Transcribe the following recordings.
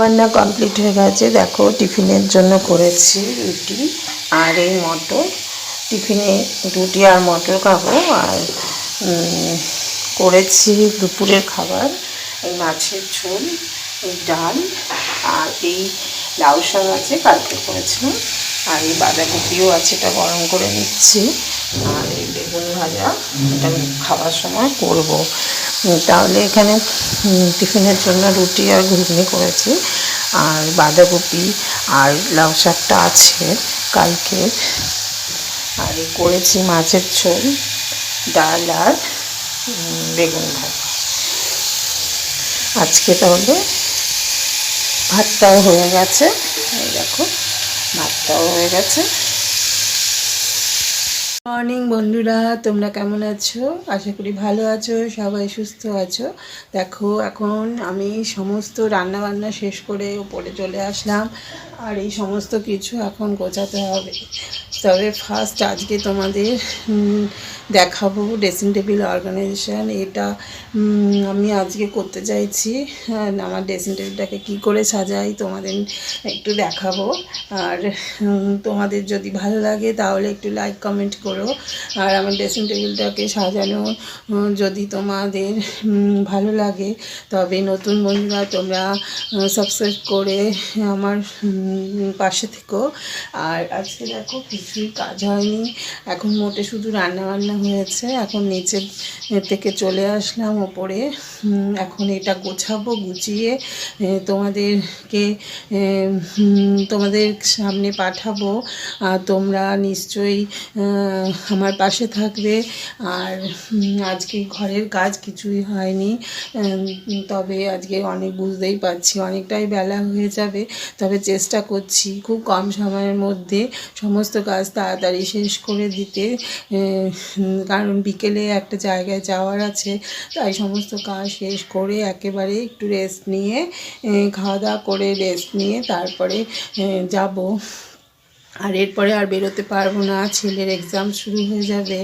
রান্না কমপ্লিট হয়ে গেছে। দেখো টিফিনের জন্য করেছি রুটি আর এই মটর। টিফিনে রুটি আর মটর খাবো। আর করেছি দুপুরের খাবার, এই মাছের ঝোল, এই ডাল, আর এই লাউ শাক আছে কালকে করেছিলাম, আর এই বাঁধাকপিও আছে, এটা গরম করে নিচ্ছি, আর এই বেগুন ভাজা, এটা খাওয়ার সময় করব। তাহলে এখানে টিফিনের জন্য রুটি আর ঘুগনি করেছি, আর বাঁধাকপি আর লাউ শাকটা আছে কালকে, আর করেছি মাছের ঝোল, ডাল আর বেগুন ভাজা। আজকে তাহলে ভাতটাও হয়ে গেছে, এই দেখো ভাতটাও হয়ে গেছে। মর্নিং বন্ধুরা, তোমরা কেমন আছো? আশা করি ভালো আছো, সবাই সুস্থ আছো। দেখো এখন আমি সমস্ত রান্নাবান্না শেষ করে উপরে চলে আসলাম, আর এই সমস্ত কিছু এখন গোছাতে হবে। তবে ফার্স্ট আজকে তোমাদের দেখাবো ড্রেসিং টেবিল অর্গানাইজেশন। এটা আমি আজকে করতে চাইছি। আমার ড্রেসিং টেবিলটাকে কী করে সাজাই তোমাদের একটু দেখাবো। আর তোমাদের যদি ভালো লাগে তাহলে একটু লাইক কমেন্ট করো। আর আমার ড্রেসিং টেবিলটাকে সাজানো যদি তোমাদের ভালো লাগে তবে নতুন বন্ধুরা তোমরা সাবস্ক্রাইব করে আমার পাশে থেকো। আর আজকে দেখো কিছুই কাজ হয়নি, এখন মোটে শুধু রান্নাবান্না হয়েছে। এখন নিচে থেকে চলে আসলাম ওপরে, এখন এটা গোছাবো, গুছিয়ে তোমাদের সামনে পাঠাবো। তোমরা নিশ্চয়ই আমার পাশে থাকবে। আর আজকে ঘরের কাজ কিছুই হয়নি, তবে আজকে অনেক বুঝতেই পারছি অনেকটাই বেলা হয়ে যাবে, তবে চেষ্টা করছি খুব কম সময়ের মধ্যে সমস্ত কাজ তাড়াতাড়ি শেষ করে দিতে, কারণ বিকেলে একটা জায়গায় যাওয়ার আছে। তাই সমস্ত কাজ শেষ করে একেবারে একটু রেস্ট নিয়ে, খাওয়া দাওয়া করে রেস্ট নিয়ে তারপরে যাব। আর এরপরে আর বেরোতে পারবো না, ছেলের এক্সাম শুরু হয়ে যাবে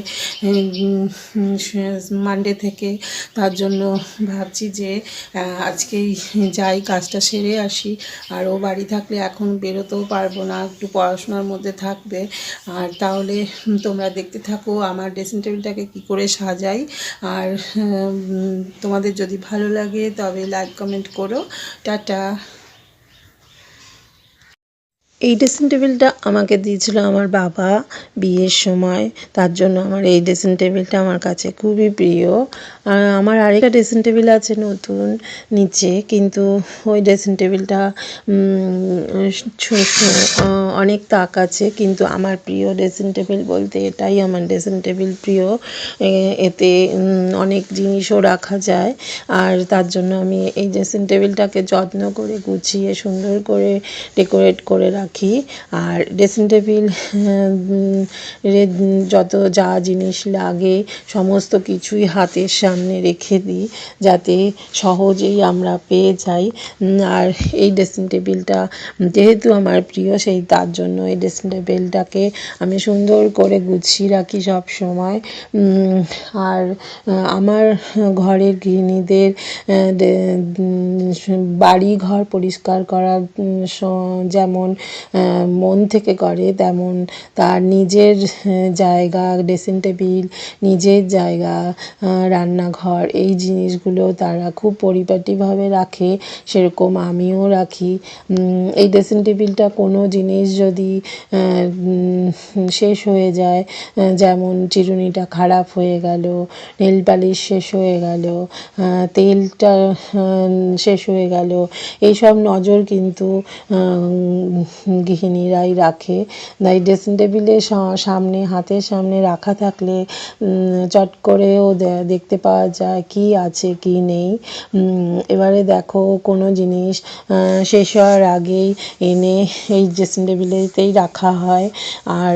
মানডে থেকে। তার জন্য ভাবছি যে আজকেই যাই, কাজটা সেরে আসি। আর ও বাড়ি থাকলে এখন বেরোতেও পারবো না, একটু পড়াশোনার মধ্যে থাকবে। আর তাহলে তোমরা দেখতে থাকো আমার ড্রেসিং টেবিলটাকে কী করে সাজাই। আর তোমাদের যদি ভালো লাগে তবে লাইক কমেন্ট করো। টাটা। এই ড্রেসিং টেবিলটা আমাকে দিয়েছিল আমার বাবা বিয়ের সময়, তার জন্য আমার এই ড্রেসিং টেবিলটা আমার কাছে খুবই প্রিয়। আমার আরেকটা ড্রেসিং টেবিল আছে নতুন নিচে, কিন্তু ওই ড্রেসিং টেবিলটা অনেক তাক আছে, কিন্তু আমার প্রিয় ড্রেসিং টেবিল বলতে এটাই আমার ড্রেসিং টেবিল প্রিয়। এতে অনেক জিনিসও রাখা যায়, আর তার জন্য আমি এই ড্রেসিং টেবিলটাকে যত্ন করে গুছিয়ে সুন্দর করে ডেকোরেট করে রাখি। আর ড্রেসিং টেবিল যত যা জিনিস লাগে সমস্ত কিছুই হাতের সামনে রেখে দিই, যাতে সহজেই আমরা পেয়ে যাই। আর এই ড্রেসিং টেবিলটা যেহেতু আমার প্রিয়, তার জন্য এই ড্রেসিং টেবিলটাকে আমি সুন্দর করে গুছিয়ে রাখি সব সময়। আর আমার ঘরের গৃহিণীদের বাড়ি ঘর পরিষ্কার করা যেমন মন থেকে করে, তেমন তার নিজের জায়গা, ড্রেসিং টেবিল, নিজের জায়গা, রান্নাঘর, এই জিনিসগুলো তারা খুব পরিপাটিভাবে রাখে, সেরকম আমিও রাখি। এই ড্রেসিং টেবিলটা কোনো জিনিস যদি শেষ হয়ে যায়, যেমন চিরুনিটা খারাপ হয়ে গেল, নেল পালিশ শেষ হয়ে গেল, তেলটা শেষ হয়ে গেল, এইসব নজর কিন্তু গৃহিণীরাই রাখে। তাই ড্রেসিং টেবিলের সামনে, হাতের সামনে রাখা থাকলে চট করেও দেখতে পাওয়া যায় কি আছে কি নেই। এবারে দেখো কোনো জিনিস শেষ হওয়ার আগেই এনে এই ড্রেসিং টেবিলেতেই রাখা হয়। আর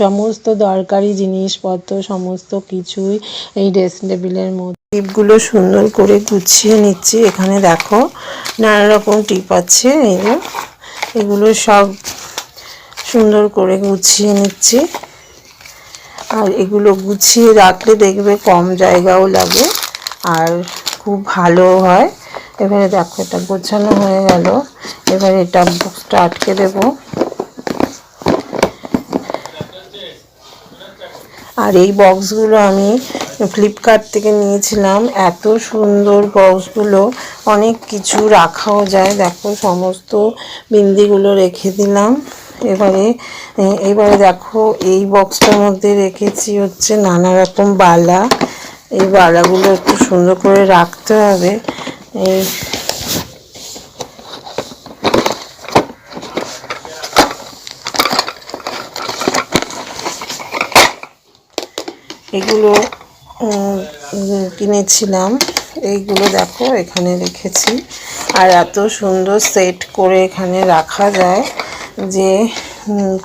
সমস্ত দরকারি জিনিসপত্র সমস্ত কিছুই এই ড্রেসিং টেবিলের মধ্যে। টিপগুলো সুন্দর করে গুছিয়ে নিচ্ছি। এখানে দেখো নানা রকম টিপ আছে, এগুলো সব সুন্দর করে গুছিয়ে নিচ্ছি। আর এগুলো গুছিয়ে রাখলে দেখবে কম জায়গাও লাগে আর খুব ভালো হয়। এবারে দেখো এটা গোছানো হয়ে গেল। এবারে এটা বক্সটা আটকে দেবো। আর এই বক্সগুলো আমি ফ্লিপকার্ট থেকে নিয়েছিলাম। এত সুন্দর বক্সগুলো, অনেক কিছু রাখাও যায়। দেখো সমস্ত বিন্দিগুলো রেখে দিলাম। এবারে দেখো এই বক্সটার মধ্যে রেখেছি হচ্ছে নানা রকম বালা। এই বালাগুলো একটু সুন্দর করে রাখতে হবে। এগুলো কিনেছিলাম। এইগুলো দেখো এখানে রেখেছি। আর এত সুন্দর সেট করে এখানে রাখা যায় যে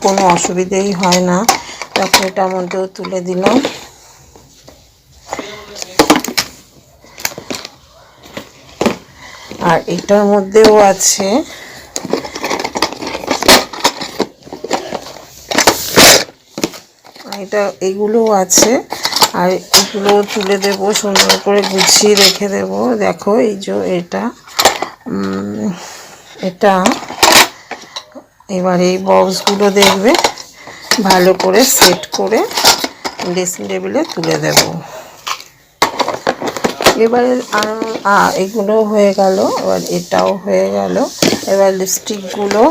কোনো অসুবিধেই হয় না। দেখো এটার মধ্যেও তুলে দিলাম। আর এটার মধ্যেও আছে এগুলোও আছে। আর এগুলো তুলে দেব, সুন্দর করে গুছিয়ে রেখে দেব। দেখো এই যে এটা এবার এই বক্সগুলো দেখবে ভালো করে সেট করে ড্রেসিং টেবিলে তুলে দেব। এবারে এগুলো হয়ে গেল। এবার এটাও হয়ে গেল। এবার লিপস্টিকগুলো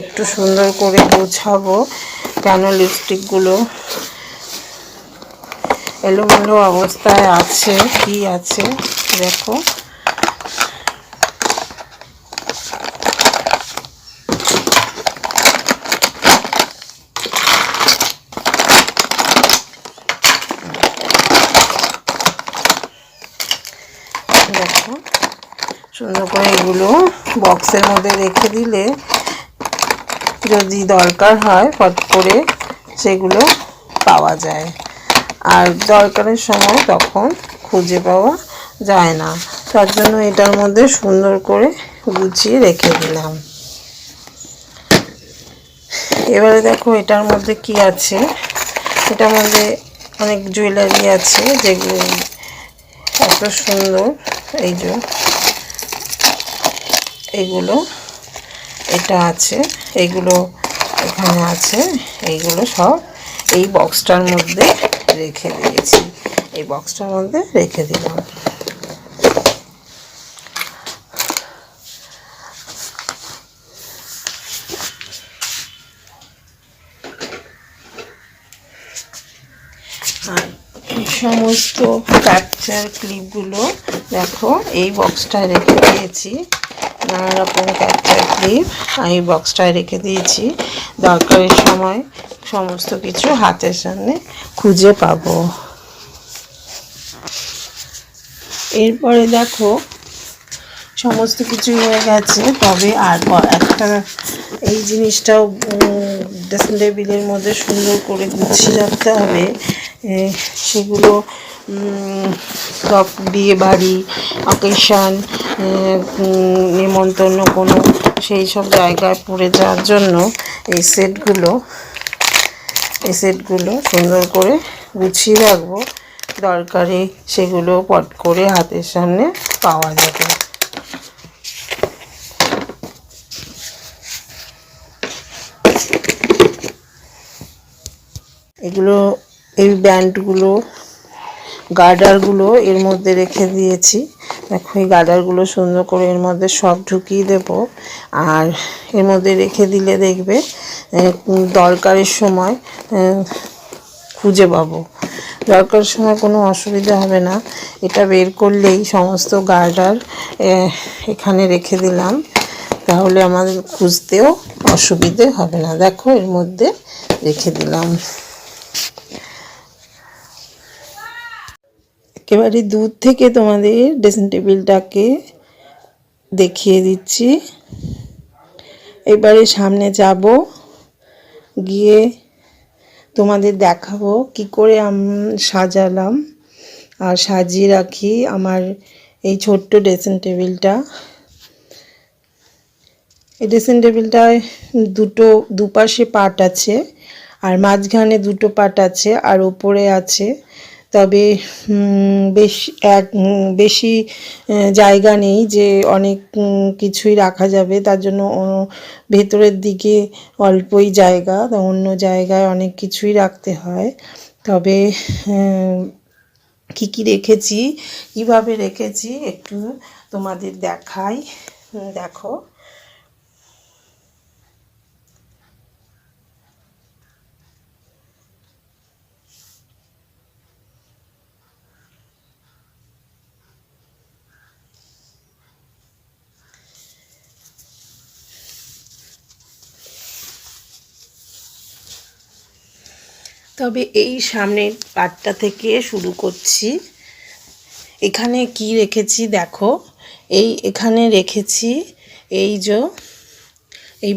একটু সুন্দর করে গোছাবো, কেন লিপস্টিকগুলো এলোমেলো অবস্থায় আছে। কি আছে দেখো। দেখো সুন্দর করে এগুলো বক্সের মধ্যে রেখে দিলে যদি দরকার হয় ফট করে সেগুলো পাওয়া যায়। আর দরকারের সময় তখন খুঁজে পাওয়া যায় না। তার জন্য এটার মধ্যে সুন্দর করে গুছিয়ে রেখে দিলাম। এবারে দেখো এটার মধ্যে কি আছে। এটার মধ্যে অনেক জুয়েলারি আছে যেগুলো এত সুন্দর। এই যে এগুলো এটা আছে, এগুলো এখানে আছে। এইগুলো সব এই বক্সটার মধ্যে রেখে দিয়েছি। এই বক্সটার মধ্যে রেখে দিলাম। আর সমস্ত ক্যাপচার ক্লিপগুলো দেখো এই বক্সটায় রেখে দিয়েছি। নানা রকম ক্যাপচার ক্লিপ এই বক্সটায় রেখে দিয়েছি। দরকারের সময় সমস্ত কিছু হাতের সামনে খুঁজে পাবো। এরপরে দেখো সমস্ত কিছু হয়ে গেছে। তবে আর একটা এই জিনিসটাও ড্রেসিং টেবিলের মধ্যে সুন্দর করে গুছিয়ে রাখতে হবে। সেগুলো সব বিয়ে বাড়ি অকেশান নেমন্তন্ন কোনো সেই সব জায়গায় পড়ে যাওয়ার জন্য এই সেটগুলো সুন্দর করে গুছিয়ে রাখবো। দরকারে সেগুলো পট করে হাতের সামনে পাওয়া যাবে। এগুলো এই ব্যান্ডগুলো গার্ডারগুলো এর মধ্যে রেখে দিয়েছি। দেখো এই গার্ডারগুলো সুন্দর করে এর মধ্যে সব ঢুকিয়ে দেব। আর এর মধ্যে রেখে দিলে দেখবে দরকারের সময় খুঁজে পাবো। দরকারের সময় কোনো অসুবিধা হবে না। এটা বের করলেই সমস্ত গার্ডার এখানে রেখে দিলাম, তাহলে আমাদের খুঁজতেও অসুবিধে হবে না। দেখো এর মধ্যে রেখে দিলাম। একেবারে দূর থেকে তোমাদের ড্রেসিং টেবিলটাকে দেখিয়ে দিচ্ছি। এবারে সামনে যাব, গিয়ে তোমাদের দেখাবো কি করে সাজালাম আর সাজিয়ে রাখি আমার এই ছোট্ট ড্রেসিং টেবিলটা। এই ড্রেসিং টেবিলটায় দুপাশে পাট আছে, আর মাঝখানে দুটো পাট আছে, আর উপরে আছে তবে বেশি জায়গা নেই যে অনেক কিছুই রাখা যাবে, তার জন্য ভেতরের দিকে অল্পই জায়গা, অন্য জায়গায় অনেক কিছুই রাখতে হয়। তবে কী কী রেখেছি, কীভাবে রেখেছি একটু তোমাদের দেখাই। দেখো, তবে এই সামনের পার্টটা থেকে শুরু করছি। এখানে কি রেখেছি দেখো, এখানে রেখেছি এই যে এই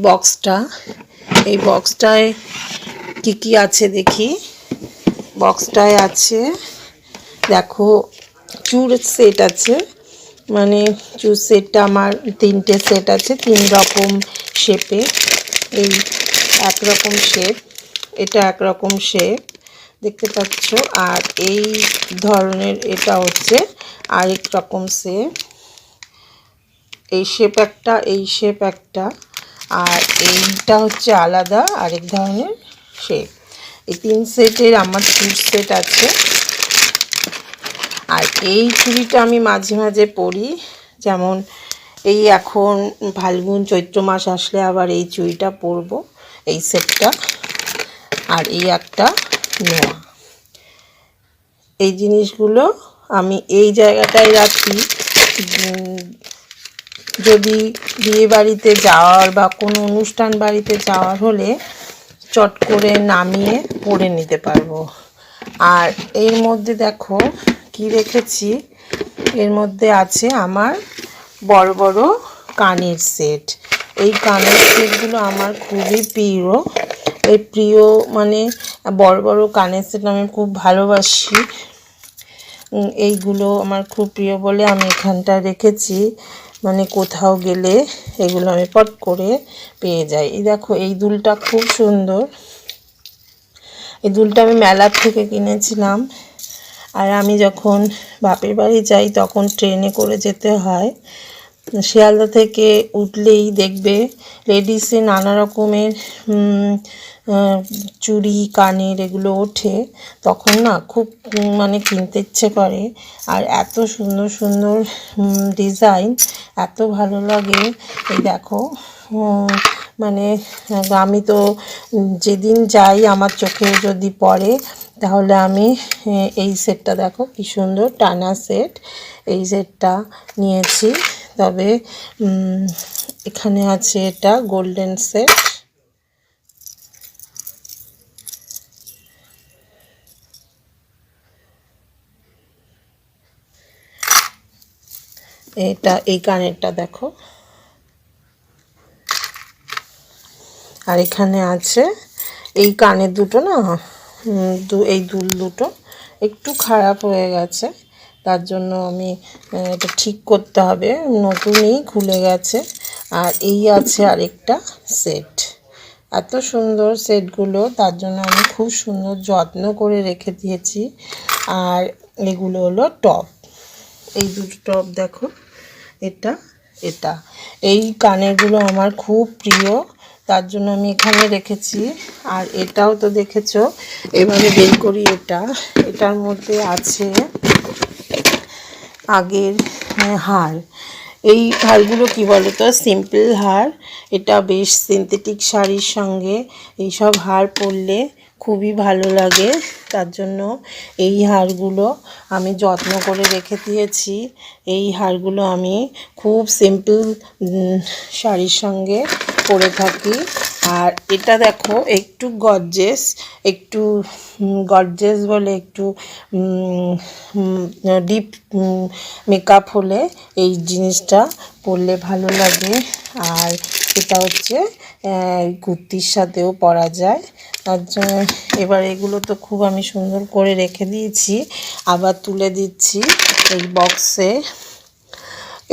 বক্সটায় কি কি আছে দেখি। বক্সটায় আছে দেখো চুর সেট আছে, মানে চুর সেটটা আমার 3টে সেট আছে, 3 রকম শেপে। এই একরকম শেপ, এটা একরকম শেপ দেখতে পাচ্ছ, আর এই ধরনের এটা হচ্ছে আরেক রকম শেপ। এই শেপ একটা, এই শেপ একটা, আর এইটা হচ্ছে আলাদা আরেক ধরনের শেপ। এই 3 সেটের আমার চুর সেট আছে। আর এই চুড়িটা আমি মাঝে মাঝে পরি, যেমন এই এখন ফাল্গুন চৈত্র মাস আসলে আবার এই চুড়িটা পরবো, এই সেটটা। আর এই একটা নোয়া, এই জিনিসগুলো আমি এই জায়গাটায় রাখি। যদি বিয়ে বাড়িতে যাওয়ার বা কোনো অনুষ্ঠান বাড়িতে যাওয়ার হলে চট করে নামিয়ে পরে নিতে পারবো। আর এর মধ্যে দেখো কি রেখেছি, এর মধ্যে আছে আমার বড় বড় কানের সেট। এই কানের সেটগুলো আমার খুবই প্রিয়, মানে বড় বড় কানের সেট আমি খুব ভালোবাসি। এইগুলো আমার খুব প্রিয় বলে আমি এখানটা রেখেছি, মানে কোথাও গেলে এগুলো আমি পট করে পেয়ে যাই। এই দেখো এই দুলটা খুব সুন্দর, এই দুলটা আমি মেলার থেকে কিনেছিলাম। আর আমি যখন বাপের বাড়ি যাই তখন ট্রেনে করে যেতে হয়, শিয়ালদা থেকে উঠলেই দেখবে লেডিসে নানা রকমের চুড়ি কানের এগুলো ওঠে, তখন না খুব মানে কিনতে ইচ্ছে করে। আর এত সুন্দর সুন্দর ডিজাইন, এত ভালো লাগে। এই দেখো, মানে আমি তো যেদিন যাই আমার চোখে যদি পড়ে তাহলে আমি এই সেটটা দেখো কি সুন্দর টানা সেট, এই সেটটা নিয়েছি। তবে এখানে আছে এটা গোল্ডেন সেট। এটা এই কানেরটা দেখো, আর এখানে আছে এই কানের দুটো না, এই দুল দুটো একটু খারাপ হয়ে গেছে, তার জন্য আমি এটা ঠিক করতে হবে, নতুনই খুলে গেছে। আর এই আছে আরেকটা সেট, এত সুন্দর সেটগুলো, তার জন্য আমি খুব সুন্দর যত্ন করে রেখে দিয়েছি। আর এগুলো হলো টপ, এই দুটো টপ দেখো, এটা এই কানেরগুলো আমার খুব প্রিয়, তার জন্য আমি এখানে রেখেছি। আর এটাও তো দেখেছো, এভাবে বের করি, এটার মধ্যে আছে আগের হার। এই হারগুলো কি বলো তো, সিম্পল হার। এটা বেশ সিনথেটিক শাড়ির সঙ্গে এইসব হার পরলে খুবই ভালো লাগে, তার জন্য এই হারগুলো আমি যত্ন করে রেখে দিয়েছি। এই হারগুলো আমি খুব সিম্পল শাড়ির সঙ্গে পরে থাকি। আর এটা দেখো একটু গর্জেস বলে একটু ডিপ মেকআপ হলে এই জিনিসটা পরলে ভালো লাগে। আর এটা হচ্ছে কুর্তির সাথেও পরা যায়, তার জন্য এবার এগুলো তো খুব আমি সুন্দর করে রেখে দিয়েছি, আবার তুলে দিচ্ছি এই বক্সে।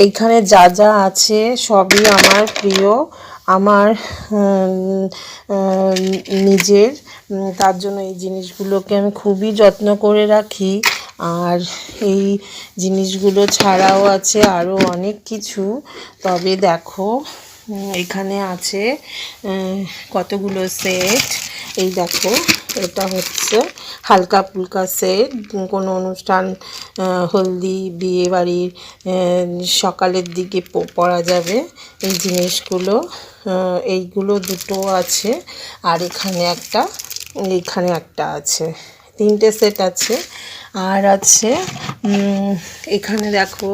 এইখানে যা যা আছে সবই আমার প্রিয়। আমার নিজের, তার জন্য এই জিনিসগুলোকে আমি খুবই যত্ন করে রাখি। আর এই জিনিসগুলো ছাড়াও আছে আরও অনেক কিছু। তবে দেখো এখানে আছে কতগুলো সেট। এই দেখো, এটা হচ্ছে হালকা ফুলকা সেট, কোনো অনুষ্ঠান, হলদি, বিয়ে বাড়ির সকালের দিকে পরা যাবে এই জিনিসগুলো। এইগুলো দুটো আছে, আর এখানে একটা আছে, 3টে সেট আছে। আর আছে এখানে দেখো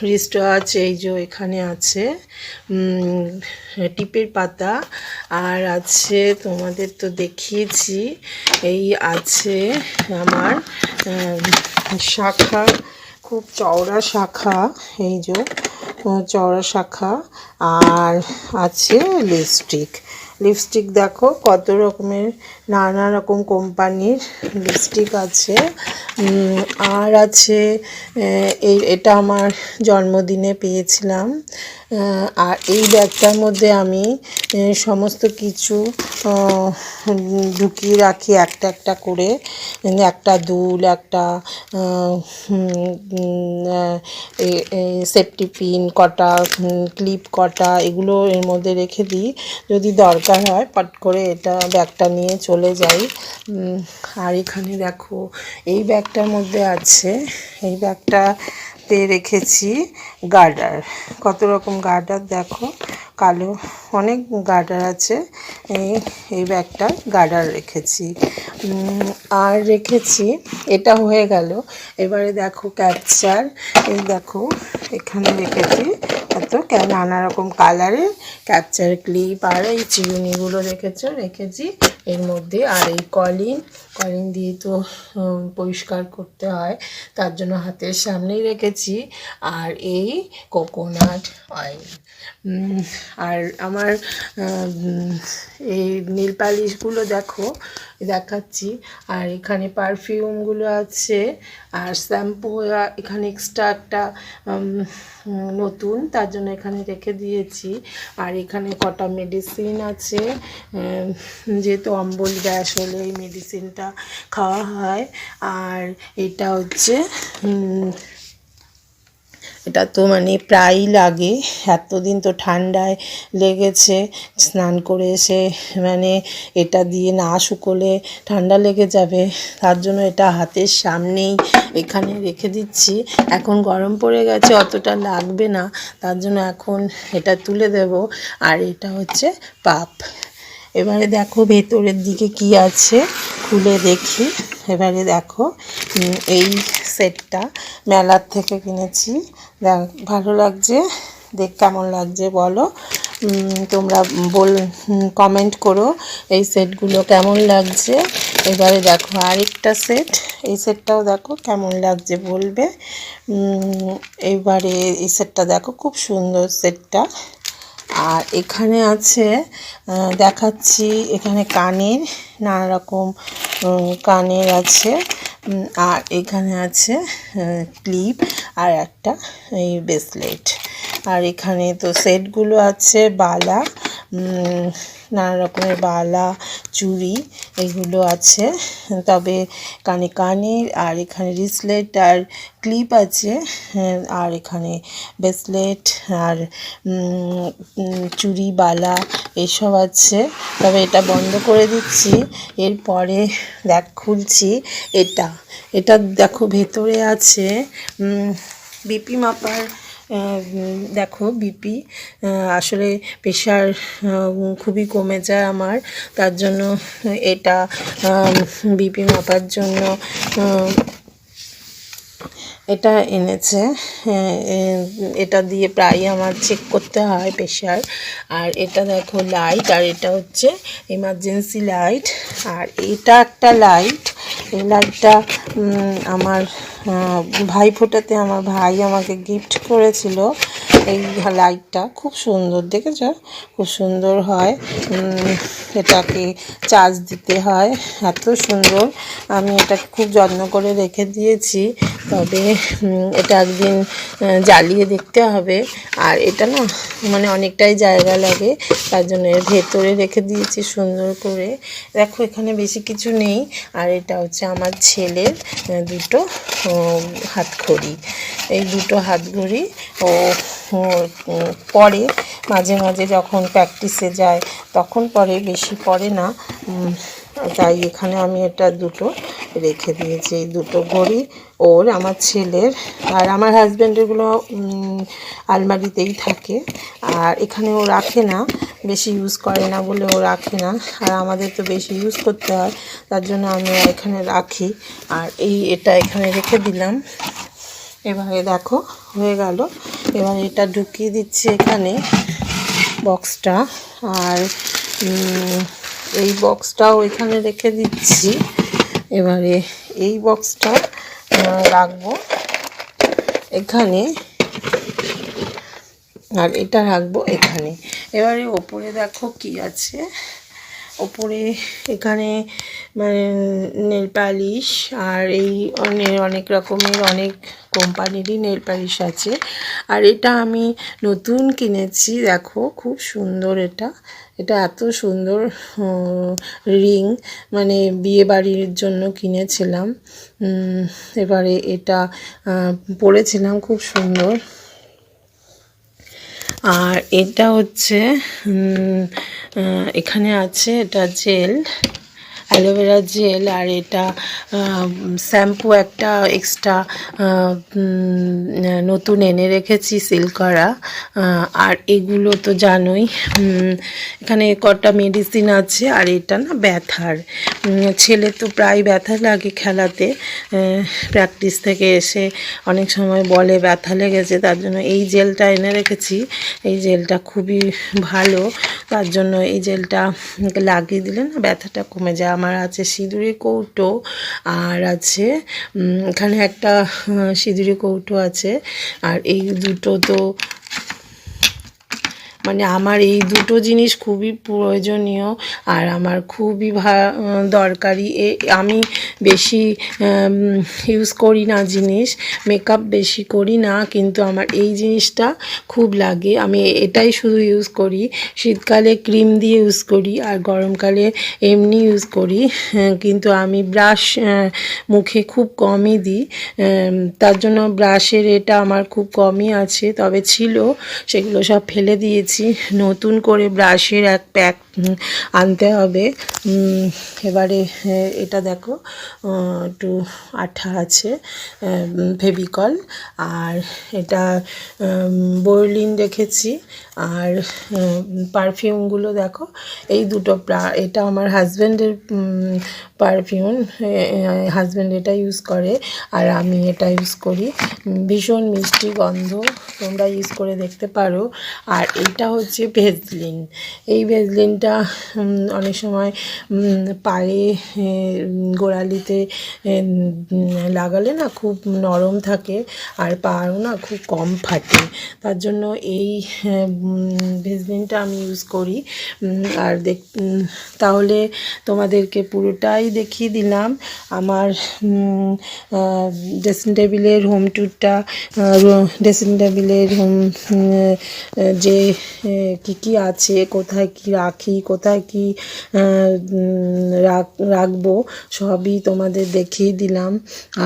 রিস্ট ওয়াচ, এই যে এখানে আছে টিপের পাতা। আর আছে, তোমাদের তো দেখিয়েছি, এই আছে আমার শাখা, খুব চওড়া শাখা, এই যে চওড়া শাখা। আর আছে লিপস্টিক দেখো কত রকমের, নানা রকম কোম্পানির লিপস্টিক আছে। আর আছে এটা আমার জন্মদিনে পেয়েছিলাম। আর এই ব্যাগটার মধ্যে আমি সমস্ত কিছু ঢুকিয়ে রাখি একটা একটা করে, একটা দুল, একটা সেফটি পিন কটা, ক্লিপ কটা, এগুলো এর মধ্যে রেখে দিই। যদি দরকার হয় পট করে এটা ব্যাগটা নিয়ে চলে যাই। আর এখানে দেখো এই ব্যাগটার মধ্যে আছে, এই ব্যাগটাতে রেখেছি গার্ডার, কত রকম গার্ডার দেখো, কালো অনেক গার্ডার আছে। এই ব্যাগটা গার্ডার রেখেছি। আর রেখেছি, এটা হয়ে গেল। এবারে দেখো ক্যাপচার, এই দেখো এখানে রেখেছি এত নানা রকম কালারের ক্যাপচার ক্লিপ। আর এই চিরুনিগুলো রেখেছি এর মধ্যে। আর এই কলিন দিয়ে তো পরিষ্কার করতে হয়, তার জন্য হাতের সামনেই রেখেছি। আর এই কোকোনাট অয়েল। আর আমার এই নীল পালিশগুলো দেখো দেখাচ্ছি। আর এখানে পারফিউমগুলো আছে, আর শ্যাম্পু এখানে এক্সট্রা একটা নতুন, তার জন্য এখানে রেখে দিয়েছি। আর এখানে কটা মেডিসিন আছে, যেহেতু অম্বল গ্যাস হলে এই মেডিসিনটা খাওয়া হয়। আর এটা হচ্ছে এটা তো মানে প্রায়ই লাগে, এতদিন তো ঠান্ডায় লেগেছে, স্নান করে এসে মানে এটা দিয়ে না শুকোলে ঠান্ডা লেগে যাবে, তার জন্য এটা হাতের সামনেই এখানে রেখে দিচ্ছি। এখন গরম পড়ে গেছে, অতটা লাগবে না, তার জন্য এখন এটা তুলে দেব। আর এটা হচ্ছে পাপ। এবারে দেখো ভেতরের দিকে কি আছে, খুলে দেখি। এবারে দেখো এই সেটটা মেলার থেকে কিনেছি, ভালো লাগছে, কেমন লাগছে বলো, তোমরা কমেন্ট করো এই সেটগুলো কেমন লাগছে। এবারে দেখো আরেকটা সেট, এই সেটটাও দেখো কেমন লাগছে বলবে। এবারে এই সেটটা দেখো, খুব সুন্দর সেটটা। আর এখানে আছে, দেখাচ্ছি, এখানে কানের নানা রকম কানের আছে। আর এখানে আছে ক্লিপ আর একটা এই ব্রেসলেট। আর এখানে তো সেটগুলো আছে বালা, নানা রকমের বালা, চুড়ি, এগুলো আছে। তবে কানের, আর এখানে রিসলেট আর ক্লিপ আছে। আর এখানে ব্রেসলেট আর চুড়ি, বালা এসব আছে। তবে এটা বন্ধ করে দিচ্ছি, এরপরে খুলছি এটা দেখো ভেতরে আছে বিপি মাপার। দেখো বিপি, আসলে প্রেশার খুবই কমে যায় আমার, তার জন্য এটা বিপি মাপার জন্য এটা এনেছে। এটা দিয়ে প্রায়ই আমার চেক করতে হয় প্রেশার। আর এটা দেখো লাইট, আর এটা হচ্ছে এমার্জেন্সি লাইট। আর এটা একটা লাইট, এই লাইটটা আমার ভাইফোঁটাতে আমার ভাই আমাকে গিফট করেছিল। এই লাইটটা খুব সুন্দর, দেখেছ? খুব সুন্দর হয়। এটাকে চার্জ দিতে হয়, এত সুন্দর। আমি এটাকে খুব যত্ন করে রেখে দিয়েছি, তবে এটা একদিন জ্বালিয়ে দেখতে হবে। আর এটা না মানে অনেকটাই জায়গা লাগে, তার জন্য এর ভেতরে রেখে দিয়েছি সুন্দর করে। দেখো এখানে বেশি কিছু নেই। আর এটা হচ্ছে আমার ছেলের দুটো হাতঘড়ি। এই দুটো হাতঘড়ি ও পরে মাঝে মাঝে যখন প্র্যাকটিসে যায় তখন পরে, বেশি পরে না। তাই এখানে আমি এটা দুটো রেখে দিয়েছি। এই দুটো ঘড়ি ওর, আমার ছেলের, আর আমার হাজব্যান্ডেরগুলো আলমারিতেই থাকে। আর এখানে ও রাখে না, বেশি ইউজ করে না বলে ও রাখে না। আর আমাদের তো বেশি ইউজ করতে হয়, তার জন্য আমি এখানে রাখি। আর এটা এখানে রেখে দিলাম। এবারে দেখো হয়ে গেল। এবার এটা ঢুকিয়ে দিচ্ছি এখানে বক্সটা। আর এই বক্সটাও এখানে রেখে দিচ্ছি। এবারে এই বক্সটা রাখবো এখানে, আর এটা রাখবো এখানে। এবারে ওপরে দেখো কি আছে। ওপরে এখানে মানে নেল পালিশ, আর এই অনেক রকমের অনেক কোম্পানিরই নেল পালিশ আছে। আর এটা আমি নতুন কিনেছি, দেখো খুব সুন্দর। এটা এত সুন্দর রিং, মানে বিয়ে বাড়ির জন্য কিনেছিলাম। এবারে এটা পরেছিলাম, খুব সুন্দর। আর এটা হচ্ছে এখানে আছে এটা জেল, অ্যালোভেরা জেল। আর এটা শ্যাম্পু একটা এক্সট্রা নতুন এনে রেখেছি, সিল করা। আর এগুলো তো জানোই। এখানে কটা মেডিসিন আছে। আর এটা না ব্যথার, ছেলে তো প্রায় ব্যথা লাগে খেলাতে, প্র্যাকটিস থেকে এসে অনেক সময় বলে ব্যথা লেগেছে, তার জন্য এই জেলটা এনে রেখেছি। এই জেলটা খুবই ভালো, তার জন্য এই জেলটা লাগিয়ে দিলে না ব্যথাটা কমে যায়। আমার আছে সিঁদুরের কৌটো, আর আছে এখানে একটা সিঁদুরের কৌটো আছে। আর এই দুটো তো মানে আমার এই দুটো জিনিস খুবই প্রয়োজনীয়, আর আমার খুবই দরকারি। আমি বেশি ইউজ করি না জিনিস, মেকআপ বেশি করি না, কিন্তু আমার এই জিনিসটা খুব লাগে। আমি এটাই শুধু ইউজ করি। শীতকালে ক্রিম দিয়ে ইউজ করি, আর গরমকালে এমনি ইউজ করি। কিন্তু আমি ব্রাশ মুখে খুব কমই দিই, তার জন্য ব্রাশের এটা আমার খুব কমই আছে। তবে ছিল, সেগুলো সব ফেলে দিয়েছি। নতুন করে ব্রাশের এক প্যাক আনতে হবে। এবারে এটা দেখো একটু আঠা আছে, ফেভিকল। আর এটা বোরলিন রেখেছি। আর পারফিউমগুলো দেখো, এই দুটো এটা আমার হাজব্যান্ডের পারফিউম, হাজব্যান্ড এটা ইউজ করে, আর আমি এটা ইউজ করি। ভীষণ মিষ্টি গন্ধ, তোমরা ইউজ করে দেখতে পারো। আর এইটা হচ্ছে ভেজলিন। এই ভেজলিনটা অনেক সময় পায়ে গোড়ালিতে লাগালে না খুব নরম থাকে, আর পাও না খুব কম ফাটে, তার জন্য এই ভেজলিনটা আমি ইউজ করি। আর তাহলে তোমাদেরকে পুরোটাই দেখিয়ে দিলাম আমার ড্রেসিং টেবিলের হোম ট্যুরটা। ড্রেসিং টেবিলের যে কী আছে, কোথায় কি রাখি, কোথায় কি রাখবো, সবই তোমাদের দেখিয়ে দিলাম।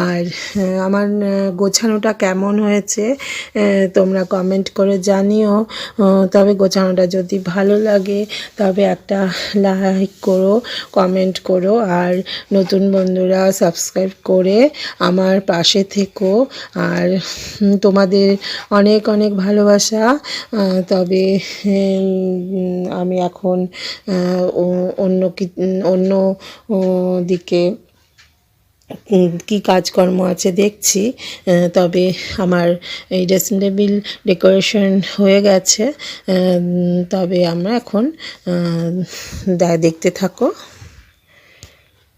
আর আমার গোছানোটা কেমন হয়েছে তোমরা কমেন্ট করে জানিও। তবে গোছানোটা যদি ভালো লাগে তবে একটা লাইক করো, কমেন্ট করো, আর নতুন বন্ধুরা সাবস্ক্রাইব করে আমার পাশে থেকো। আর তোমাদের অনেক অনেক ভালোবাসা। তবে আমি এখন অন্য দিকে কী কাজকর্ম আছে দেখছি। তবে আমার এই ড্রেসিং টেবিল ডেকোরেশন হয়ে গেছে। তবে আমরা এখন দেখতে থাকো।